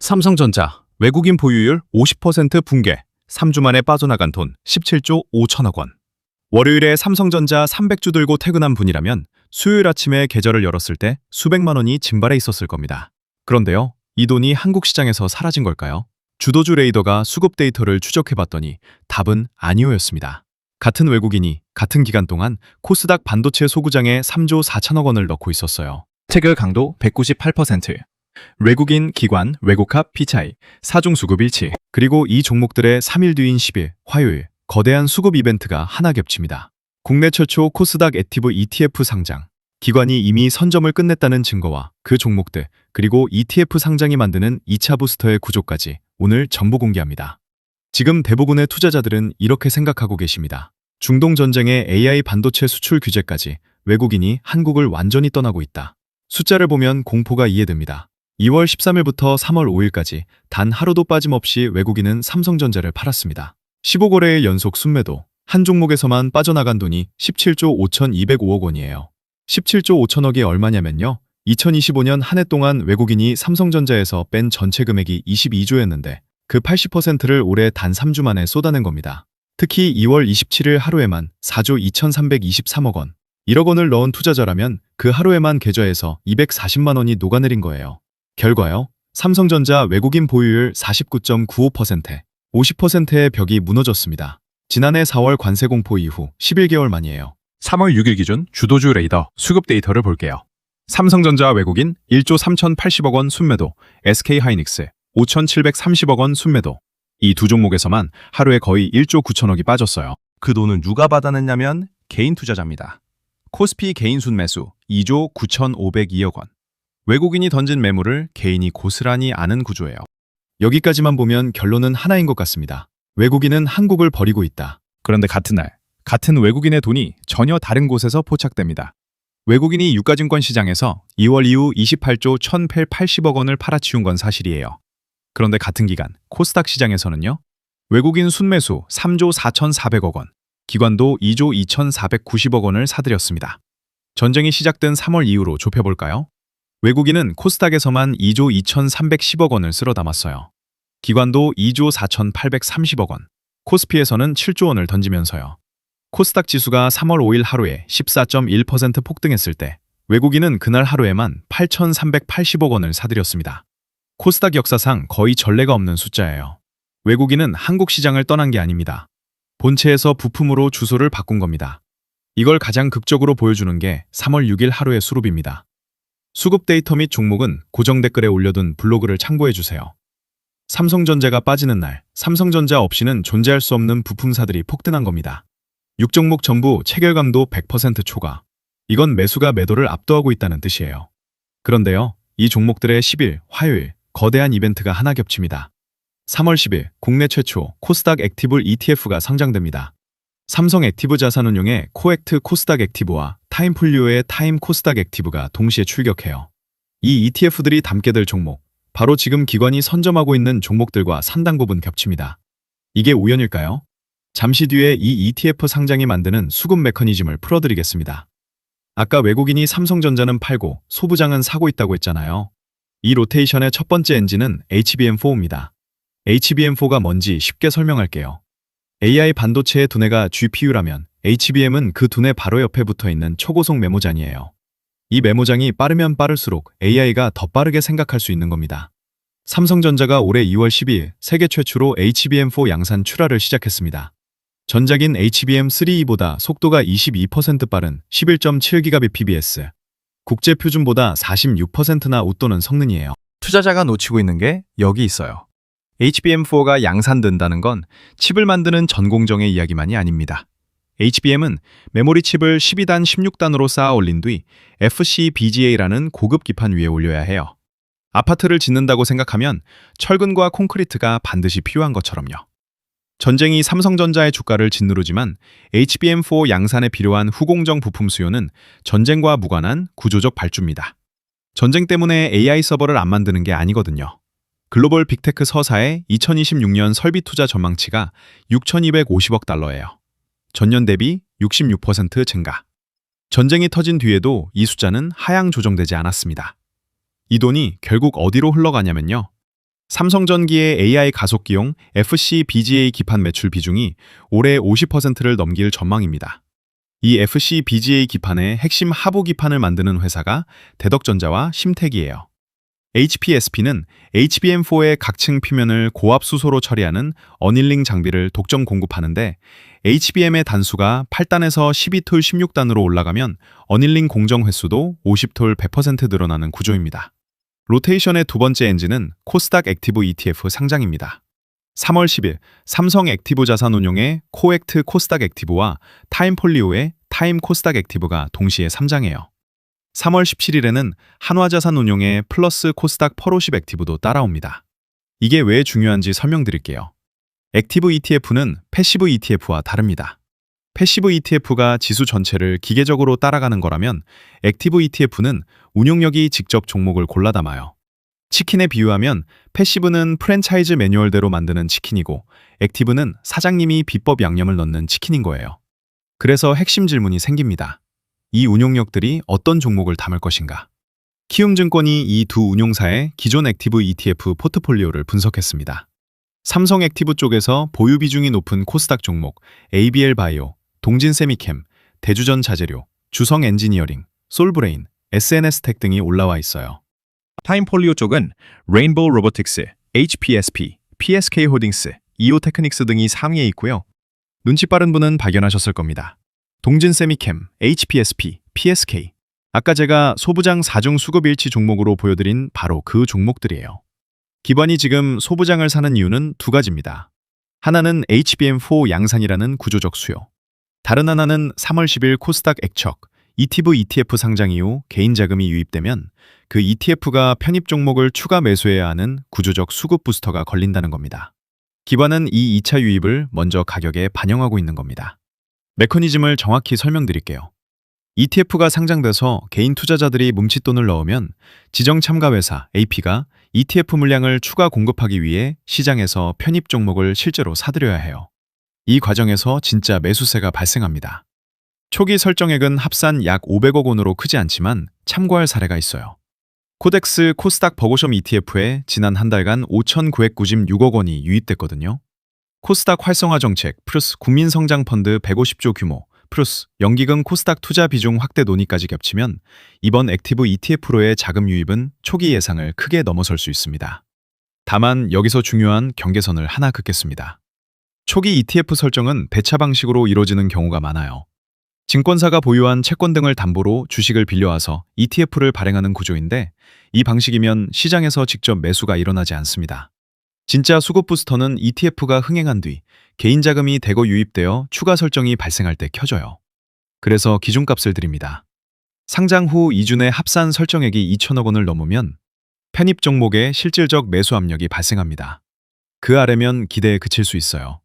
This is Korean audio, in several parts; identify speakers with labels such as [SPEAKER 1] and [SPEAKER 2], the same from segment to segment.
[SPEAKER 1] 삼성전자 외국인 보유율 50% 붕괴, 3주 만에 빠져나간 돈 17조 5천억 원. 월요일에 삼성전자 300주 들고 퇴근한 분이라면 수요일 아침에 계좌를 열었을 때 수백만 원이 증발해 있었을 겁니다. 그런데요, 이 돈이 한국 시장에서 사라진 걸까요? 주도주 레이더가 수급 데이터를 추적해봤더니 답은 아니오였습니다. 같은 외국인이 같은 기간 동안 코스닥 반도체 소구장에 3조 4천억 원을 넣고 있었어요. 체결 강도 198%. 외국인, 기관, 외국합, 피차이, 사중 수급 일치, 그리고 이 종목들의 3일 뒤인 10일, 화요일, 거대한 수급 이벤트가 하나 겹칩니다. 국내 최초 코스닥 액티브 ETF 상장. 기관이 이미 선점을 끝냈다는 증거와 그 종목들, 그리고 ETF 상장이 만드는 2차 부스터의 구조까지 오늘 전부 공개합니다. 지금 대부분의 투자자들은 이렇게 생각하고 계십니다. 중동 전쟁에 AI 반도체 수출 규제까지 외국인이 한국을 완전히 떠나고 있다. 숫자를 보면 공포가 이해됩니다. 2월 13일부터 3월 5일까지 단 하루도 빠짐없이 외국인은 삼성전자를 팔았습니다. 15거래일 연속 순매도, 한 종목에서만 빠져나간 돈이 17조 5,205억 원이에요. 17조 5천억이 얼마냐면요, 2025년 한 해 동안 외국인이 삼성전자에서 뺀 전체 금액이 22조였는데 그 80%를 올해 단 3주 만에 쏟아낸 겁니다. 특히 2월 27일 하루에만 4조 2,323억 원, 1억 원을 넣은 투자자라면 그 하루에만 계좌에서 240만 원이 녹아내린 거예요. 결과요, 삼성전자 외국인 보유율 49.95%, 50%의 벽이 무너졌습니다. 지난해 4월 관세 공포 이후 11개월 만이에요.
[SPEAKER 2] 3월 6일 기준 주도주 레이더 수급 데이터를 볼게요. 삼성전자 외국인 1조 3,080억 원 순매도, SK하이닉스 5,730억 원 순매도. 이 두 종목에서만 하루에 거의 1조 9천억이 빠졌어요. 그 돈은 누가 받아냈냐면 개인 투자자입니다. 코스피 개인 순매수 2조 9,502억 원. 외국인이 던진 매물을 개인이 고스란히 아는 구조예요.
[SPEAKER 1] 여기까지만 보면 결론은 하나인 것 같습니다. 외국인은 한국을 버리고 있다.
[SPEAKER 2] 그런데 같은 날, 같은 외국인의 돈이 전혀 다른 곳에서 포착됩니다. 외국인이 유가증권 시장에서 2월 이후 28조 1,180억 원을 팔아치운 건 사실이에요. 그런데 같은 기간 코스닥 시장에서는요, 외국인 순매수 3조 4,400억 원, 기관도 2조 2,490억 원을 사들였습니다. 전쟁이 시작된 3월 이후로 좁혀볼까요? 외국인은 코스닥에서만 2조 2,310억 원을 쓸어 담았어요. 기관도 2조 4,830억 원, 코스피에서는 7조 원을 던지면서요. 코스닥 지수가 3월 5일 하루에 14.1% 폭등했을 때 외국인은 그날 하루에만 8,380억 원을 사들였습니다. 코스닥 역사상 거의 전례가 없는 숫자예요. 외국인은 한국 시장을 떠난 게 아닙니다. 본체에서 부품으로 주소를 바꾼 겁니다. 이걸 가장 극적으로 보여주는 게 3월 6일 하루의 수급입니다. 수급 데이터 및 종목은 고정 댓글에 올려둔 블로그를 참고해주세요. 삼성전자가 빠지는 날, 삼성전자 없이는 존재할 수 없는 부품사들이 폭등한 겁니다. 6종목 전부 체결감도 100% 초과. 이건 매수가 매도를 압도하고 있다는 뜻이에요. 그런데요, 이 종목들의 10일, 화요일, 거대한 이벤트가 하나 겹칩니다. 3월 10일, 국내 최초 코스닥 액티브 ETF가 상장됩니다. 삼성 액티브 자산운용의 코액트 코스닥 액티브와 타임폴리오의 타임 코스닥 액티브가 동시에 출격해요. 이 ETF들이 담게 될 종목, 바로 지금 기관이 선점하고 있는 종목들과 상당 부분 겹칩니다. 이게 우연일까요? 잠시 뒤에 이 ETF 상장이 만드는 수급 메커니즘을 풀어드리겠습니다. 아까 외국인이 삼성전자는 팔고 소부장은 사고 있다고 했잖아요. 이 로테이션의 첫 번째 엔진은 HBM4입니다. HBM4가 뭔지 쉽게 설명할게요. AI 반도체의 두뇌가 GPU라면 HBM은 그 두뇌 바로 옆에 붙어있는 초고속 메모장이에요. 이 메모장이 빠르면 빠를수록 AI가 더 빠르게 생각할 수 있는 겁니다. 삼성전자가 올해 2월 12일 세계 최초로 HBM4 양산 출하를 시작했습니다. 전작인 HBM3E보다 속도가 22% 빠른 11.7GBps, 국제 표준보다 46%나 웃도는 성능이에요. 투자자가 놓치고 있는 게 여기 있어요. HBM4가 양산된다는 건 칩을 만드는 전공정의 이야기만이 아닙니다. HBM은 메모리 칩을 12단, 16단으로 쌓아 올린 뒤 FCBGA라는 고급 기판 위에 올려야 해요. 아파트를 짓는다고 생각하면 철근과 콘크리트가 반드시 필요한 것처럼요. 전쟁이 삼성전자의 주가를 짓누르지만 HBM4 양산에 필요한 후공정 부품 수요는 전쟁과 무관한 구조적 발주입니다. 전쟁 때문에 AI 서버를 안 만드는 게 아니거든요. 글로벌 빅테크 서사의 2026년 설비 투자 전망치가 6,250억 달러예요. 전년 대비 66% 증가. 전쟁이 터진 뒤에도 이 숫자는 하향 조정되지 않았습니다. 이 돈이 결국 어디로 흘러가냐면요,
[SPEAKER 1] 삼성전기의 AI 가속기용 FCBGA 기판 매출 비중이 올해 50%를 넘길 전망입니다. 이 FCBGA 기판의 핵심 하부 기판을 만드는 회사가 대덕전자와 심택이에요. HPSP는 HBM4의 각층 표면을 고압 수소로 처리하는 어닐링 장비를 독점 공급하는데 HBM의 단수가 8단에서 12톨 16단으로 올라가면 어닐링 공정 횟수도 50톨 100% 늘어나는 구조입니다. 로테이션의 두 번째 엔진은 코스닥 액티브 ETF 상장입니다. 3월 10일 삼성 액티브 자산운용의 코액트 코스닥 액티브와 타임폴리오의 타임 코스닥 액티브가 동시에 상장해요. 3월 17일에는 한화자산운용의 플러스 코스닥 퍼50 액티브도 따라옵니다. 이게 왜 중요한지 설명드릴게요. 액티브 ETF는 패시브 ETF와 다릅니다. 패시브 ETF가 지수 전체를 기계적으로 따라가는 거라면 액티브 ETF는 운용력이 직접 종목을 골라 담아요. 치킨에 비유하면 패시브는 프랜차이즈 매뉴얼대로 만드는 치킨이고 액티브는 사장님이 비법 양념을 넣는 치킨인 거예요. 그래서 핵심 질문이 생깁니다. 이 운용력들이 어떤 종목을 담을 것인가? 키움증권이 이 두 운용사의 기존 액티브 ETF 포트폴리오를 분석했습니다. 삼성 액티브 쪽에서 보유 비중이 높은 코스닥 종목 ABL바이오, 동진세미캠, 대주전자재료, 주성엔지니어링, 솔브레인, SNS텍 등이 올라와 있어요.
[SPEAKER 2] 타임폴리오 쪽은 레인보우 로보틱스, HPSP, PSK홀딩스, 이오테크닉스 등이 상위에 있고요. 눈치 빠른 분은 발견하셨을 겁니다. 동진세미캠, HPSP, PSK. 아까 제가 소부장 4중 수급일치 종목으로 보여드린 바로 그 종목들이에요. 기관이 지금 소부장을 사는 이유는 두 가지입니다. 하나는 HBM4 양산이라는 구조적 수요. 다른 하나는 3월 10일 코스닥 액척, ETV ETF 상장 이후 개인 자금이 유입되면 그 ETF가 편입 종목을 추가 매수해야 하는 구조적 수급 부스터가 걸린다는 겁니다. 기관은 이 2차 유입을 먼저 가격에 반영하고 있는 겁니다. 메커니즘을 정확히 설명드릴게요. ETF가 상장돼서 개인 투자자들이 뭉칫돈을 넣으면 지정 참가 회사 AP가 ETF 물량을 추가 공급하기 위해 시장에서 편입 종목을 실제로 사들여야 해요. 이 과정에서 진짜 매수세가 발생합니다. 초기 설정액은 합산 약 500억 원으로 크지 않지만 참고할 사례가 있어요. 코덱스 코스닥 버거숍 ETF에 지난 한 달간 5,996억 원이 유입됐거든요. 코스닥 활성화 정책 플러스 국민성장펀드 150조 규모 플러스 연기금 코스닥 투자 비중 확대 논의까지 겹치면 이번 액티브 ETF로의 자금 유입은 초기 예상을 크게 넘어설 수 있습니다. 다만 여기서 중요한 경계선을 하나 긋겠습니다. 초기 ETF 설정은 대차 방식으로 이루어지는 경우가 많아요. 증권사가 보유한 채권 등을 담보로 주식을 빌려와서 ETF를 발행하는 구조인데 이 방식이면 시장에서 직접 매수가 일어나지 않습니다. 진짜 수급 부스터는 ETF가 흥행한 뒤 개인 자금이 대거 유입되어 추가 설정이 발생할 때 켜져요. 그래서 기준값을 드립니다. 상장 후 2주 내 합산 설정액이 2천억 원을 넘으면 편입 종목에 실질적 매수 압력이 발생합니다. 그 아래면 기대에 그칠 수 있어요.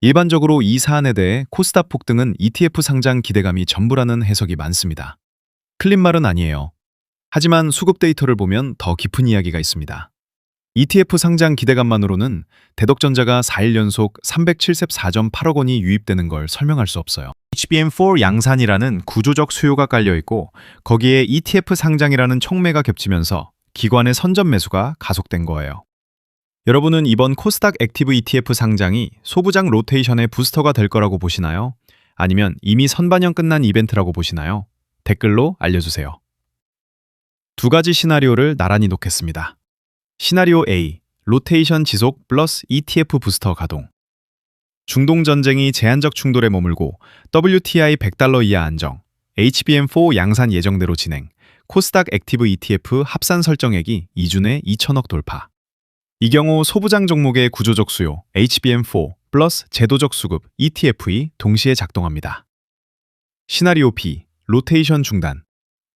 [SPEAKER 2] 일반적으로 이 사안에 대해 코스닥 폭등은 ETF 상장 기대감이 전부라는 해석이 많습니다. 틀린 말은 아니에요. 하지만 수급 데이터를 보면 더 깊은 이야기가 있습니다. ETF 상장 기대감만으로는 대덕전자가 4일 연속 374.8억 원이 유입되는 걸 설명할 수 없어요. HBM4 양산이라는 구조적 수요가 깔려있고 거기에 ETF 상장이라는 촉매가 겹치면서 기관의 선전 매수가 가속된 거예요. 여러분은 이번 코스닥 액티브 ETF 상장이 소부장 로테이션의 부스터가 될 거라고 보시나요? 아니면 이미 선반영 끝난 이벤트라고 보시나요? 댓글로 알려주세요. 두 가지 시나리오를 나란히 놓겠습니다. 시나리오 A, 로테이션 지속 플러스 ETF 부스터 가동. 중동 전쟁이 제한적 충돌에 머물고 WTI 100달러 이하 안정, HBM4 양산 예정대로 진행, 코스닥 액티브 ETF 합산 설정액이 2주 내 2천억 돌파. 이 경우 소부장 종목의 구조적 수요 HBM4 플러스 제도적 수급 ETF이 동시에 작동합니다. 시나리오 B, 로테이션 중단.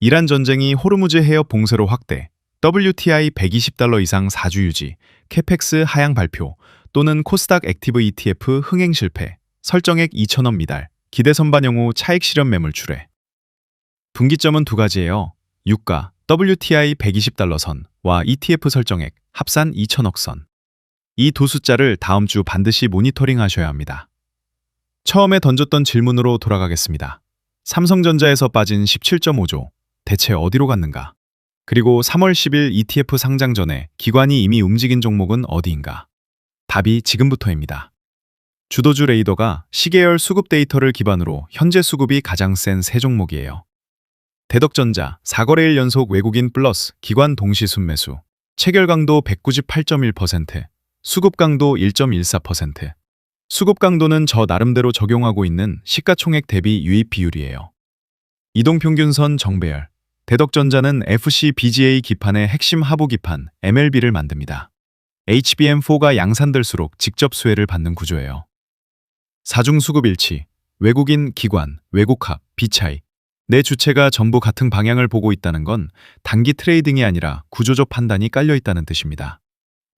[SPEAKER 2] 이란 전쟁이 호르무즈 해협 봉쇄로 확대, WTI 120달러 이상 4주 유지, 캐펙스 하향 발표 또는 코스닥 액티브 ETF 흥행 실패, 설정액 2천억 미달, 기대 선반영 후 차익 실현 매물 출회. 분기점은 두 가지예요. 유가 WTI 120달러 선과 ETF 설정액 합산 2천억 선. 이 두 숫자를 다음 주 반드시 모니터링 하셔야 합니다. 처음에 던졌던 질문으로 돌아가겠습니다. 삼성전자에서 빠진 17.5조, 대체 어디로 갔는가? 그리고 3월 10일 ETF 상장 전에 기관이 이미 움직인 종목은 어디인가? 답이 지금부터입니다. 주도주 레이더가 시계열 수급 데이터를 기반으로 현재 수급이 가장 센 세 종목이에요. 대덕전자 4거래일 연속 외국인 플러스 기관 동시 순매수, 체결 강도 198.1%, 수급 강도 1.14%. 수급 강도는 저 나름대로 적용하고 있는 시가총액 대비 유입 비율이에요. 이동평균선 정배열. 대덕전자는 FC-BGA 기판의 핵심 하부 기판 MLB를 만듭니다. HBM4가 양산될수록 직접 수혜를 받는 구조예요. 사중 수급 일치, 외국인, 기관, 외국합, 비차익. 내 주체가 전부 같은 방향을 보고 있다는 건 단기 트레이딩이 아니라 구조적 판단이 깔려 있다는 뜻입니다.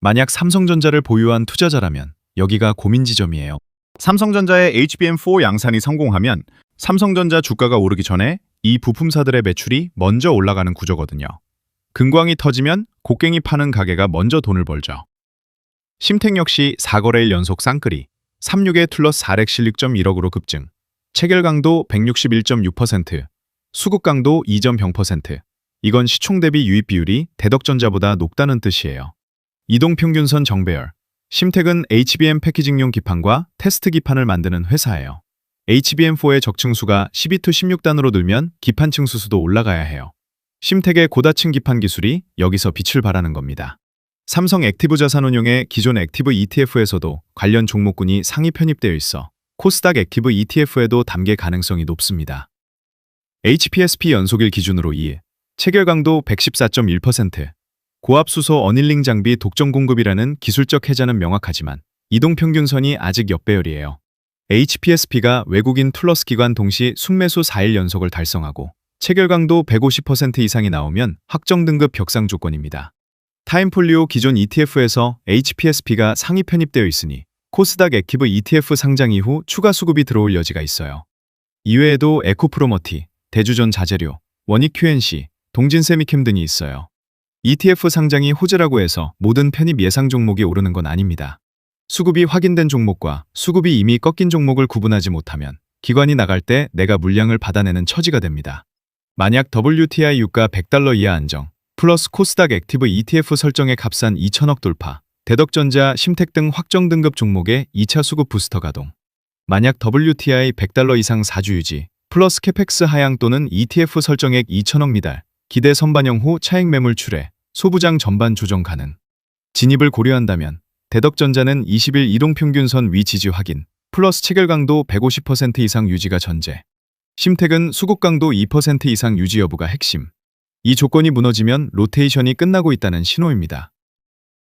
[SPEAKER 2] 만약 삼성전자를 보유한 투자자라면 여기가 고민 지점이에요. 삼성전자의 HBM4 양산이 성공하면 삼성전자 주가가 오르기 전에 이 부품사들의 매출이 먼저 올라가는 구조거든요. 금광이 터지면 곡괭이 파는 가게가 먼저 돈을 벌죠. 심택 역시 4거래일 연속 쌍끌이, 36에 툴러스 4렉 실릭 1억으로 급증, 체결 강도 161.6%, 수급 강도 2.0%. 이건 시총 대비 유입 비율이 대덕전자보다 높다는 뜻이에요. 이동평균선 정배열. 심택은 HBM 패키징용 기판과 테스트 기판을 만드는 회사예요. HBM4의 적층수가 12-16단으로 늘면 기판 층수 수도 올라가야 해요. 심택의 고다층 기판 기술이 여기서 빛을 발하는 겁니다. 삼성 액티브 자산운용의 기존 액티브 ETF에서도 관련 종목군이 상위 편입되어 있어 코스닥 액티브 ETF에도 담길 가능성이 높습니다. HPSP 연속일 기준으로 2, 체결 강도 114.1%, 고압수소 어닐링 장비 독점 공급이라는 기술적 해자는 명확하지만 이동평균선이 아직 역배열이에요. HPSP가 외국인 플러스 기관 동시 순매수 4일 연속을 달성하고 체결 강도 150% 이상이 나오면 확정 등급 벽상 조건입니다. 타임폴리오 기존 ETF에서 HPSP가 상위 편입되어 있으니 코스닥 액티브 ETF 상장 이후 추가 수급이 들어올 여지가 있어요. 이외에도 에코프로머티, 대주전 자재료, 원익 QNC, 동진세미캠 등이 있어요. ETF 상장이 호재라고 해서 모든 편입 예상 종목이 오르는 건 아닙니다. 수급이 확인된 종목과 수급이 이미 꺾인 종목을 구분하지 못하면 기관이 나갈 때 내가 물량을 받아내는 처지가 됩니다. 만약 WTI 유가 100달러 이하 안정, 플러스 코스닥 액티브 ETF 설정에 값싼 2천억 돌파, 대덕전자, 심택 등 확정 등급 종목의 2차 수급 부스터 가동. 만약 WTI 100달러 이상 4주 유지, 플러스 캐펙스 하향 또는 ETF 설정액 2천억 미달, 기대 선반영 후 차익 매물 출회, 소부장 전반 조정 가능. 진입을 고려한다면 대덕전자는 20일 이동평균선 위 지지 확인, 플러스 체결 강도 150% 이상 유지가 전제. 심택은 수급 강도 2% 이상 유지 여부가 핵심. 이 조건이 무너지면 로테이션이 끝나고 있다는 신호입니다.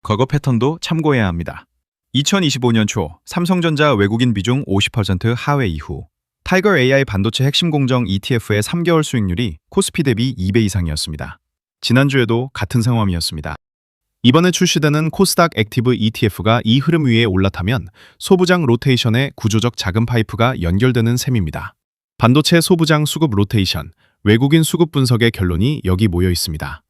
[SPEAKER 2] 과거 패턴도 참고해야 합니다. 2025년 초 삼성전자 외국인 비중 50% 하회 이후 타이거 AI 반도체 핵심 공정 ETF의 3개월 수익률이 코스피 대비 2배 이상이었습니다. 지난주에도 같은 상황이었습니다. 이번에 출시되는 코스닥 액티브 ETF가 이 흐름 위에 올라타면 소부장 로테이션에 구조적 자금 파이프가 연결되는 셈입니다. 반도체 소부장 수급 로테이션, 외국인 수급 분석의 결론이 여기 모여 있습니다.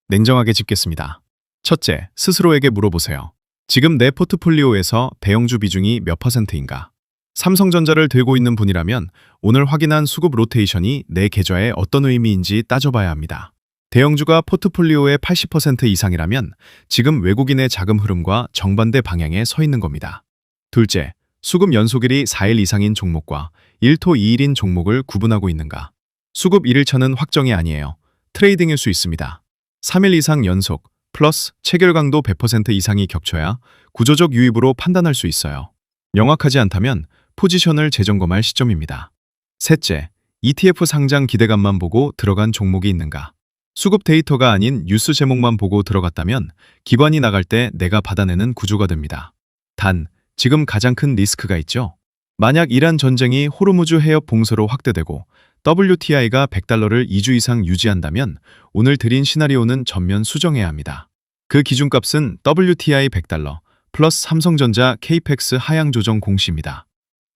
[SPEAKER 2] 냉정하게 짚겠습니다. 첫째, 스스로에게 물어보세요. 지금 내 포트폴리오에서 대형주 비중이 몇 %인가? 삼성전자를 들고 있는 분이라면 오늘 확인한 수급 로테이션이 내 계좌에 어떤 의미인지 따져봐야 합니다. 대형주가 포트폴리오의 80% 이상이라면 지금 외국인의 자금 흐름과 정반대 방향에 서 있는 겁니다. 둘째, 수급 연속일이 4일 이상인 종목과 1토 2일인 종목을 구분하고 있는가? 수급 1일차는 확정이 아니에요. 트레이딩일 수 있습니다. 3일 이상 연속, 플러스 체결 강도 100% 이상이 겹쳐야 구조적 유입으로 판단할 수 있어요. 명확하지 않다면 포지션을 재점검할 시점입니다. 셋째, ETF 상장 기대감만 보고 들어간 종목이 있는가? 수급 데이터가 아닌 뉴스 제목만 보고 들어갔다면 기관이 나갈 때 내가 받아내는 구조가 됩니다. 단, 지금 가장 큰 리스크가 있죠. 만약 이란 전쟁이 호르무즈 해협 봉쇄로 확대되고 WTI가 100달러를 2주 이상 유지한다면 오늘 드린 시나리오는 전면 수정해야 합니다. 그 기준값은 WTI 100달러 플러스 삼성전자 KPX 하향 조정 공시입니다.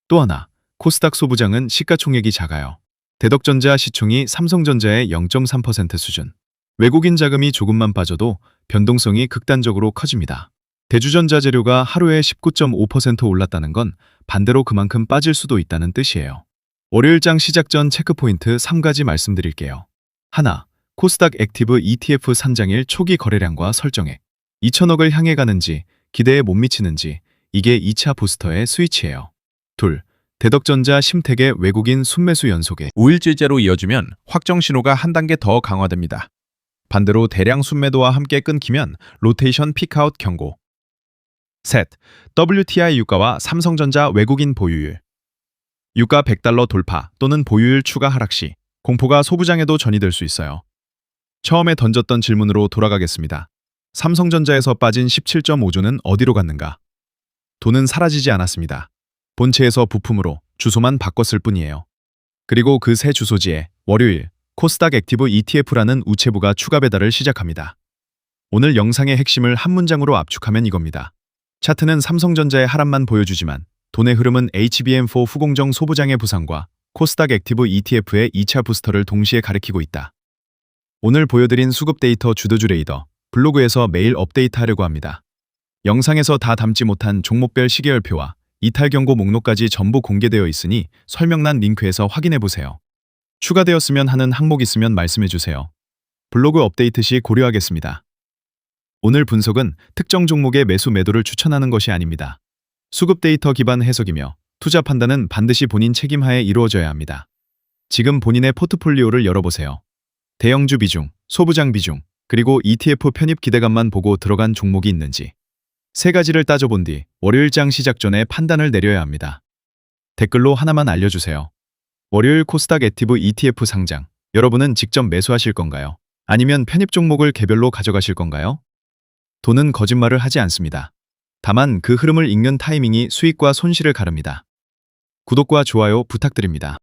[SPEAKER 2] 또 하나, 코스닥 소부장은 시가총액이 작아요. 대덕전자 시총이 삼성전자의 0.3% 수준. 외국인 자금이 조금만 빠져도 변동성이 극단적으로 커집니다. 대주전자 재료가 하루에 19.5% 올랐다는 건 반대로 그만큼 빠질 수도 있다는 뜻이에요. 월요일장 시작 전 체크포인트 3가지 말씀드릴게요. 하나,
[SPEAKER 1] 코스닥 액티브 ETF 산장일 초기 거래량과 설정액, 2천억을 향해 가는지, 기대에 못 미치는지, 이게 2차 부스터의 스위치예요. 둘, 대덕전자 심택의 외국인 순매수 연속에
[SPEAKER 2] 5일째째로 이어지면 확정 신호가 한 단계 더 강화됩니다. 반대로 대량 순매도와 함께 끊기면 로테이션 피크아웃 경고. 셋, WTI 유가와 삼성전자 외국인 보유율. 유가 100달러 돌파 또는 보유율 추가 하락 시 공포가 소부장에도 전이될 수 있어요. 처음에 던졌던 질문으로 돌아가겠습니다. 삼성전자에서 빠진 17.5조는 어디로 갔는가? 돈은 사라지지 않았습니다. 본체에서 부품으로 주소만 바꿨을 뿐이에요. 그리고 그 새 주소지에 월요일 코스닥 액티브 ETF라는 우체부가 추가 배달을 시작합니다. 오늘 영상의 핵심을 한 문장으로 압축하면 이겁니다. 차트는 삼성전자의 하락만 보여주지만 돈의 흐름은 HBM4 후공정 소부장의 부상과 코스닥 액티브 ETF의 2차 부스터를 동시에 가리키고 있다. 오늘 보여드린 수급 데이터 주도주 레이더, 블로그에서 매일 업데이트하려고 합니다. 영상에서 다 담지 못한 종목별 시계열표와 이탈 경고 목록까지 전부 공개되어 있으니 설명란 링크에서 확인해보세요. 추가되었으면 하는 항목 있으면 말씀해주세요. 블로그 업데이트 시 고려하겠습니다. 오늘 분석은 특정 종목의 매수 매도를 추천하는 것이 아닙니다. 수급 데이터 기반 해석이며 투자 판단은 반드시 본인 책임하에 이루어져야 합니다. 지금 본인의 포트폴리오를 열어보세요. 대형주 비중, 소부장 비중, 그리고 ETF 편입 기대감만 보고 들어간 종목이 있는지 세 가지를 따져본 뒤 월요일장 시작 전에 판단을 내려야 합니다. 댓글로 하나만 알려주세요. 월요일 코스닥 액티브 ETF 상장, 여러분은 직접 매수하실 건가요? 아니면 편입 종목을 개별로 가져가실 건가요? 돈은 거짓말을 하지 않습니다. 다만 그 흐름을 읽는 타이밍이 수익과 손실을 가릅니다. 구독과 좋아요 부탁드립니다.